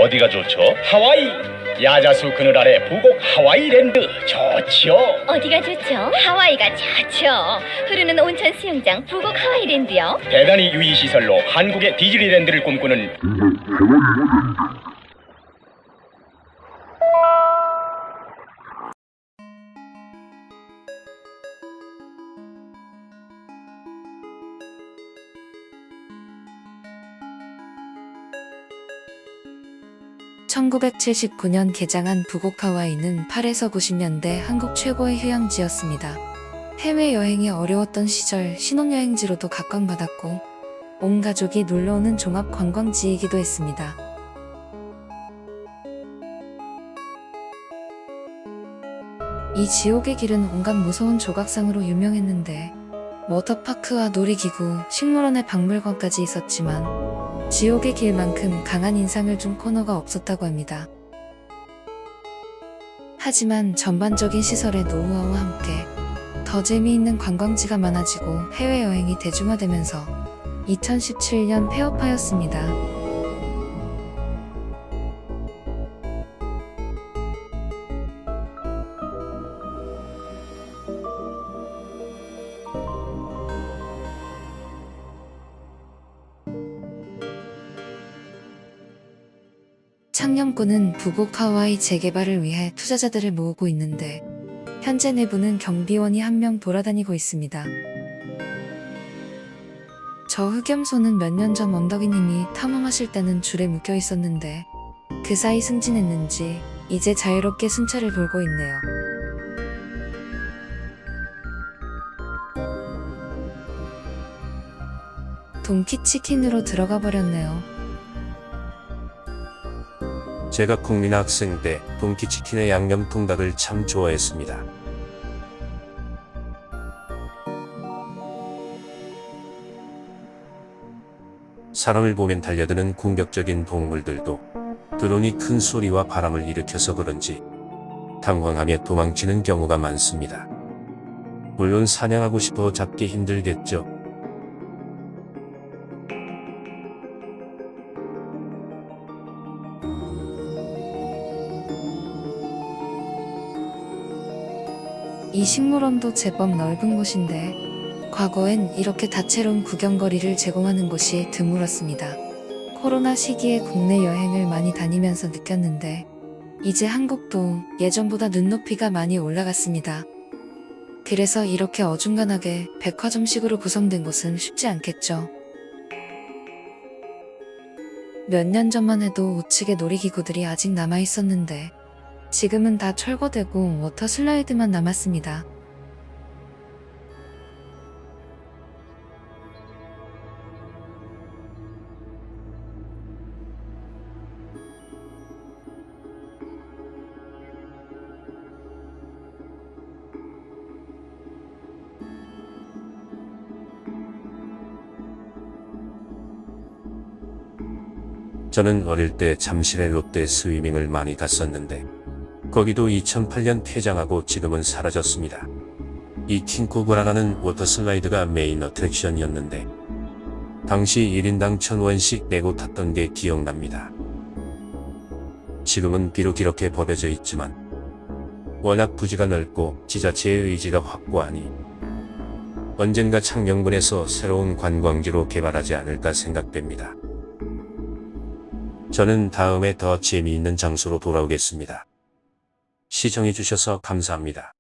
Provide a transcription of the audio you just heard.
어디가 좋죠? 하와이! 야자수 그늘 아래 부곡 하와이랜드 좋지요. 어디가 좋죠? 하와이가 좋죠. 흐르는 온천 수영장 부곡 하와이랜드요. 대단히 유의시설로 한국의 디즈니랜드를 꿈꾸는 (1979년) 개장한 부곡 하와이는 8에서 90년대 한국 최고의 휴양지였습니다. 해외여행이 어려웠던 시절 신혼여행지로도 각광받았고 온 가족이 놀러오는 종합관광지이기도 했습니다. 이 지옥의 길은 온갖 무서운 조각상으로 유명했는데 워터파크와 놀이기구, 식물원의 박물관까지 있었지만 지옥의 길만큼 강한 인상을 준 코너가 없었다고 합니다. 하지만 전반적인 시설의 노후화와 함께 더 재미있는 관광지가 많아지고 해외여행이 대중화되면서 2017년 폐업하였습니다. 창녕군은 부곡 하와이 재개발을 위해 투자자들을 모으고 있는데 현재 내부는 경비원이 한 명 돌아다니고 있습니다. 저 흑염소는 몇 년 전 언덕이님이 탐험하실 때는 줄에 묶여 있었는데 그 사이 승진했는지 이제 자유롭게 순찰을 돌고 있네요. 동키치킨으로 들어가 버렸네요. 제가 국민학생 때 동키치킨의 양념통닭을 참 좋아했습니다. 사람을 보면 달려드는 공격적인 동물들도 드론이 큰 소리와 바람을 일으켜서 그런지 당황하며 도망치는 경우가 많습니다. 물론 사냥하고 싶어 잡기 힘들겠죠. 이 식물원도 제법 넓은 곳인데 과거엔 이렇게 다채로운 구경거리를 제공하는 곳이 드물었습니다. 코로나 시기에 국내 여행을 많이 다니면서 느꼈는데 이제 한국도 예전보다 눈높이가 많이 올라갔습니다. 그래서 이렇게 어중간하게 백화점식으로 구성된 곳은 쉽지 않겠죠. 몇 년 전만 해도 우측에 놀이기구들이 아직 남아있었는데 지금은 다 철거되고 워터 슬라이드만 남았습니다. 저는 어릴 때 잠실의 롯데 스위밍을 많이 갔었는데 거기도 2008년 폐장하고 지금은 사라졌습니다. 이 킹코브라라는 워터슬라이드가 메인 어트랙션이었는데 당시 1인당 1,000원씩 내고 탔던 게 기억납니다. 지금은 비록 이렇게 버려져 있지만 워낙 부지가 넓고 지자체의 의지가 확고하니 언젠가 창녕군에서 새로운 관광지로 개발하지 않을까 생각됩니다. 저는 다음에 더 재미있는 장소로 돌아오겠습니다. 시청해주셔서 감사합니다.